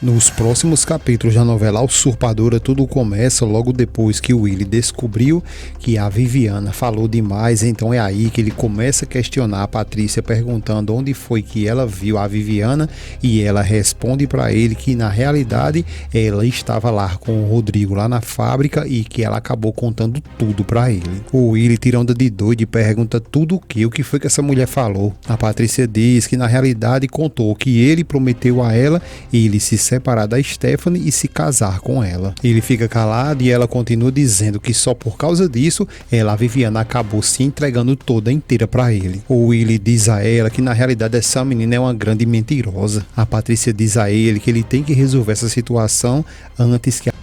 Nos próximos capítulos da novela A Usurpadora, tudo começa logo depois que o Willy descobriu que a Viviana falou demais. Então é aí que ele começa a questionar a Patrícia, perguntando onde foi que ela viu a Viviana, e ela responde para ele que na realidade ela estava lá com o Rodrigo lá na fábrica e que ela acabou contando tudo para ele. O Willy tira onda de doido e pergunta tudo o que foi que essa mulher falou. A Patrícia diz que na realidade contou que ele prometeu a ela ele se separar da Stephanie e se casar com ela. Ele fica calado e ela continua dizendo que só por causa disso a Viviana acabou se entregando toda inteira para ele. O Willy diz a ela que na realidade essa menina é uma grande mentirosa. A Patrícia diz a ele que ele tem que resolver essa situação antes que a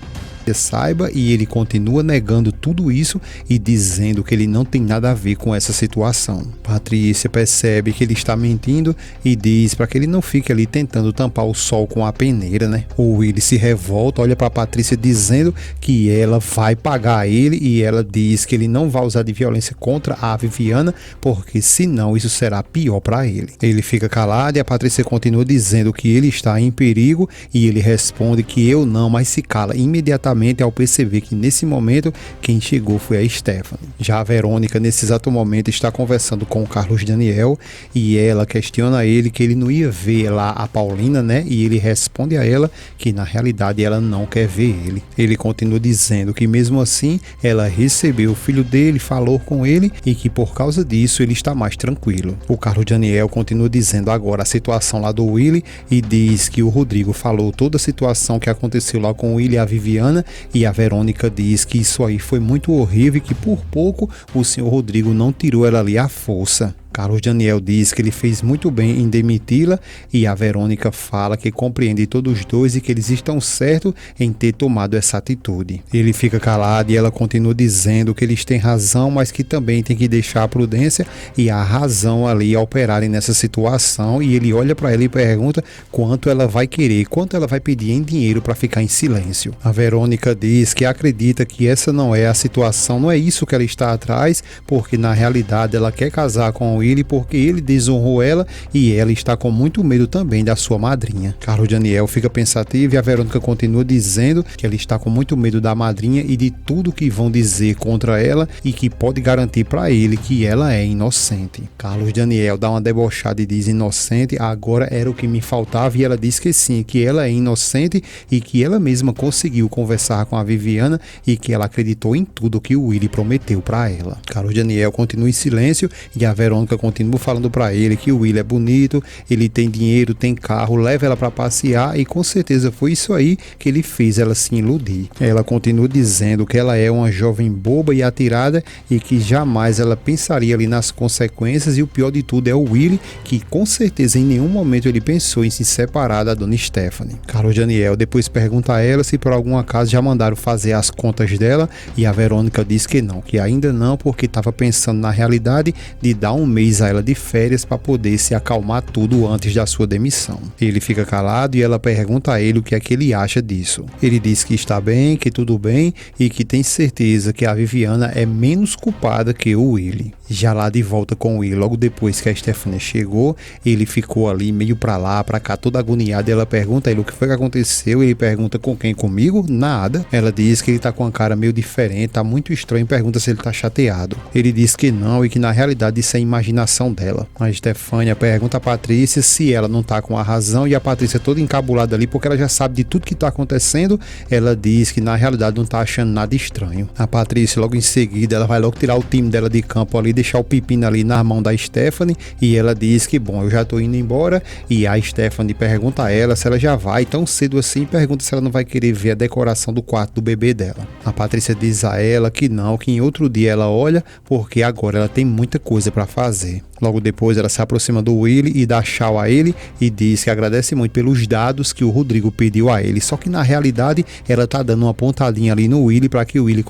saiba, e ele continua negando tudo isso e dizendo que ele não tem nada a ver com essa situação. Patrícia percebe que ele está mentindo e diz para que ele não fique ali tentando tampar o sol com a peneira, né? O Willy se revolta, olha para Patrícia dizendo que ela vai pagar ele, e ela diz que ele não vai usar de violência contra a Viviana, porque senão isso será pior para ele. Ele fica calado e a Patrícia continua dizendo que ele está em perigo, e ele responde que eu não, mas se cala imediatamente ao perceber que nesse momento quem chegou foi a Stephanie. Já a Verônica nesse exato momento está conversando com o Carlos Daniel, e ela questiona ele que ele não ia ver lá a Paulina, né? E ele responde a ela que na realidade ela não quer ver ele. Ele continua dizendo que mesmo assim ela recebeu o filho dele, falou com ele e que por causa disso ele está mais tranquilo. O Carlos Daniel continua dizendo agora a situação lá do Willy e diz que o Rodrigo falou toda a situação que aconteceu lá com o Willy e a Viviana, e a Verônica diz que isso aí foi muito horrível e que por pouco o senhor Rodrigo não tirou ela ali à força. Carlos Daniel diz que ele fez muito bem em demiti-la, e a Verônica fala que compreende todos os dois e que eles estão certos em ter tomado essa atitude. Ele fica calado e ela continua dizendo que eles têm razão, mas que também tem que deixar a prudência e a razão ali a operarem nessa situação, e ele olha para ela e pergunta quanto ela vai querer, quanto ela vai pedir em dinheiro para ficar em silêncio. A Verônica diz que acredita que essa não é a situação, não é isso que ela está atrás, porque na realidade ela quer casar com ele porque ele desonrou ela e ela está com muito medo também da sua madrinha. Carlos Daniel fica pensativo e a Verônica continua dizendo que ela está com muito medo da madrinha e de tudo que vão dizer contra ela, e que pode garantir para ele que ela é inocente. Carlos Daniel dá uma debochada e diz: inocente, agora era o que me faltava, e ela diz que sim, que ela é inocente e que ela mesma conseguiu conversar com a Viviana e que ela acreditou em tudo que o Willy prometeu para ela. Carlos Daniel continua em silêncio e a Verônica continua falando para ele que o Willy é bonito, ele tem dinheiro, tem carro, leva ela para passear, e com certeza foi isso aí que ele fez ela se iludir. Ela continua dizendo que ela é uma jovem boba e atirada e que jamais ela pensaria ali nas consequências, e o pior de tudo é o Willy, que com certeza em nenhum momento ele pensou em se separar da dona Stephanie. Carlos Daniel depois pergunta a ela se por algum acaso já mandaram fazer as contas dela, e a Verônica diz que não, que ainda não, porque estava pensando na realidade de dar um mês a ela de férias para poder se acalmar tudo antes da sua demissão. Ele fica calado e ela pergunta a ele o que é que ele acha disso. Ele diz que está bem, que tudo bem e que tem certeza que a Viviana é menos culpada que o Willy. Já lá de volta com o Willy, logo depois que a Stephanie chegou, ele ficou ali meio pra lá, pra cá, todo agoniado, e ela pergunta a ele o que foi que aconteceu. Ele pergunta: com quem? Comigo? Nada. Ela diz que ele tá com uma cara meio diferente, tá muito estranho, e pergunta se ele tá chateado. Ele diz que não, e que na realidade isso é imaginação dela. A Stefânia pergunta a Patrícia se ela não tá com a razão, e a Patrícia toda encabulada ali, porque ela já sabe de tudo que tá acontecendo. Ela diz que na realidade não tá achando nada estranho. A Patrícia logo em seguida, ela vai logo tirar o time dela de campo ali, deixar o pepino ali na mão da Stephanie, e ela diz que bom, eu já tô indo embora, e a Stephanie pergunta a ela se ela já vai tão cedo assim, pergunta se ela não vai querer ver a decoração do quarto do bebê dela. A Patrícia diz a ela que não, que em outro dia ela olha, porque agora ela tem muita coisa para fazer. Logo depois ela se aproxima do Willy e dá tchau a ele e diz que agradece muito pelos dados que o Rodrigo pediu a ele, só que na realidade ela tá dando uma pontadinha ali no Willy para que o Willy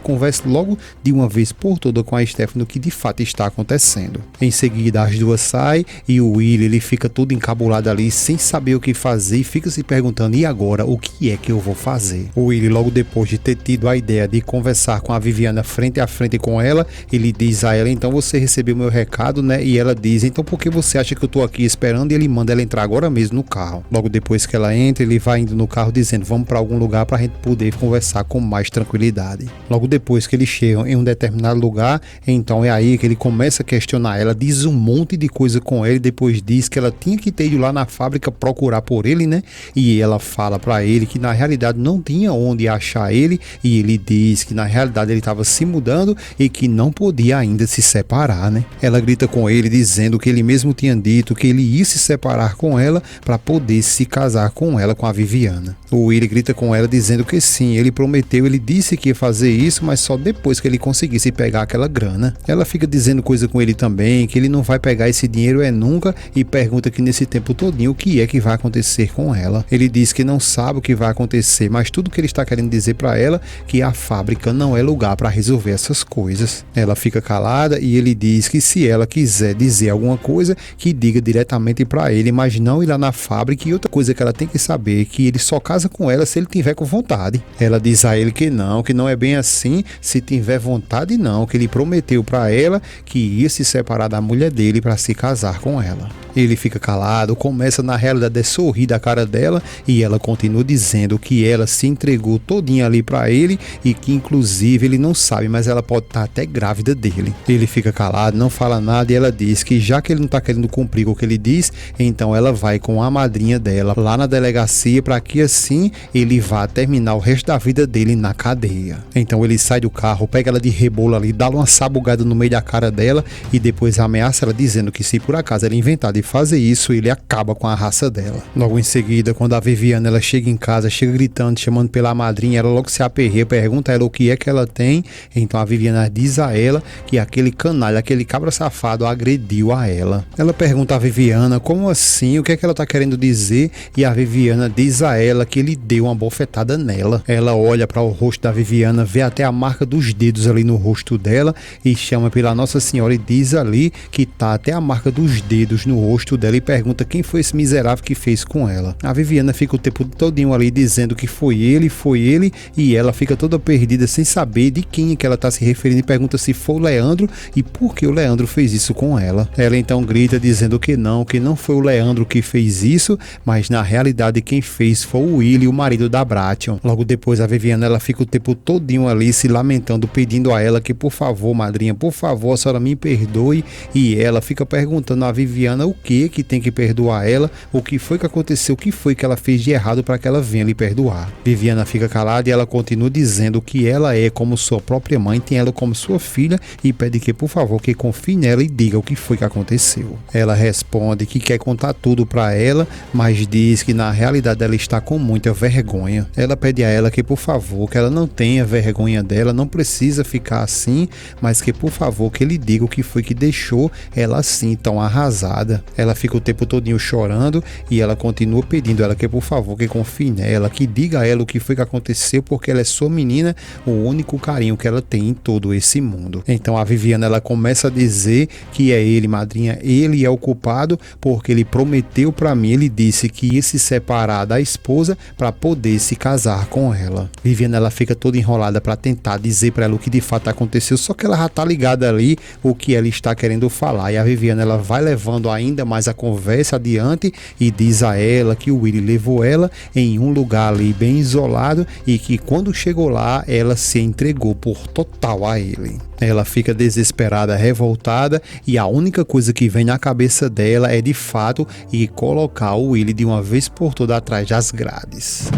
converse logo de uma vez por toda com a Stephanie o que de fato está acontecendo. Em seguida as duas saem e o Willy ele fica todo encabulado ali sem saber o que fazer e fica se perguntando: e agora o que é que eu vou fazer? O Willy, logo depois de ter tido a ideia de conversar com a Viviana frente a frente com ela, ele diz a ela: então você recebeu meu recado, né? né? E ela diz, então por que você acha que eu tô aqui esperando? E ele manda ela entrar agora mesmo no carro. Logo depois que ela entra, ele vai indo no carro dizendo, vamos para algum lugar pra gente poder conversar com mais tranquilidade. Logo depois que eles chegam em um determinado lugar, então é aí que ele começa a questionar ela, diz um monte de coisa com ele, depois diz que ela tinha que ter ido lá na fábrica procurar por ele, né? E ela fala pra ele que na realidade não tinha onde achar ele, e ele diz que na realidade ele estava se mudando e que não podia ainda se separar, né? Ela grita com ele dizendo que ele mesmo tinha dito que ele ia se separar com ela para poder se casar com ela, com a Viviana. O Willie grita com ela dizendo que sim, ele prometeu, ele disse que ia fazer isso, mas só depois que ele conseguisse pegar aquela grana. Ela fica dizendo coisa com ele também, que ele não vai pegar esse dinheiro nunca, e pergunta que nesse tempo todinho o que é que vai acontecer com ela. Ele diz que não sabe o que vai acontecer, mas tudo que ele está querendo dizer para ela que a fábrica não é lugar para resolver essas coisas. Ela fica calada e ele diz que se ela quiser dizer alguma coisa, que diga diretamente para ele, mas não ir lá na fábrica. E outra coisa que ela tem que saber, que ele só casa com ela se ele tiver com vontade. Ela diz a ele que não é bem assim, se tiver vontade não, que ele prometeu para ela que ia se separar da mulher dele para se casar com ela. Ele fica calado, começa na realidade a sorrir da cara dela, e ela continua dizendo que ela se entregou todinha ali para ele e que inclusive ele não sabe, mas ela pode estar até grávida dele. Ele fica calado, não fala nada, e ela diz que já que ele não está querendo cumprir o que ele diz, então ela vai com a madrinha dela lá na delegacia para que assim ele vá terminar o resto da vida dele na cadeia. Então ele sai do carro, pega ela de rebolo ali, dá uma sabugada no meio da cara dela e depois ameaça ela dizendo que se por acaso ela inventar de fazer isso, ele acaba com a raça dela. Logo em seguida, quando a Viviana ela chega em casa, chega gritando, chamando pela madrinha, ela logo se aperreia, pergunta a ela o que é que ela tem. Então a Viviana diz a ela que aquele canalha, aquele cabra safado agrediu a ela. Ela pergunta a Viviana como assim, o que é que ela tá querendo dizer, e a Viviana diz a ela que ele deu uma bofetada nela. Ela olha para o rosto da Viviana, vê até a marca dos dedos ali no rosto dela e chama pela Nossa Senhora e diz ali que tá até a marca dos dedos no rosto dela e pergunta quem foi esse miserável que fez com ela. A Viviana fica o tempo todinho ali dizendo que foi ele, e ela fica toda perdida sem saber de quem é que ela tá se referindo e pergunta se foi o Leandro e por que o Leandro fez isso com ela. Ela então grita dizendo que não foi o Leandro que fez isso, mas na realidade quem fez foi o Willie, o marido da Bration. Logo depois a Viviana ela fica o tempo todinho ali se lamentando, pedindo a ela que por favor, madrinha, por favor, a senhora me perdoe, e ela fica perguntando a Viviana o que tem que perdoar ela, o que foi que aconteceu, o que foi que ela fez de errado para que ela venha lhe perdoar. Viviana fica calada e ela continua dizendo que ela é como sua própria mãe, tem ela como sua filha, e pede que por favor que confie nela e diga o que foi que aconteceu. Ela responde que quer contar tudo para ela, mas diz que na realidade ela está com muita vergonha. Ela pede a ela que por favor que ela não tenha vergonha dela, não precisa ficar assim, mas que por favor que ele diga o que foi que deixou ela assim tão arrasada. Ela fica o tempo todinho chorando e ela continua pedindo ela que por favor que confie nela, que diga a ela o que foi que aconteceu, porque ela é sua menina, o único carinho que ela tem em todo esse mundo. Então a Viviana ela começa a dizer que é ele, madrinha, ele é o culpado porque ele prometeu para mim, ele disse que ia se separar da esposa para poder se casar com ela. Viviana ela fica toda enrolada para tentar dizer para ela o que de fato aconteceu, só que ela já tá ligada ali o que ela está querendo falar, e a Viviana ela vai levando ainda mais a conversa adiante e diz a ela que o Willie levou ela em um lugar ali bem isolado e que quando chegou lá ela se entregou por total a ele. Ela fica desesperada, revoltada, e a única coisa que vem na cabeça dela é de fato ir colocar o Willie de uma vez por todas atrás das grades.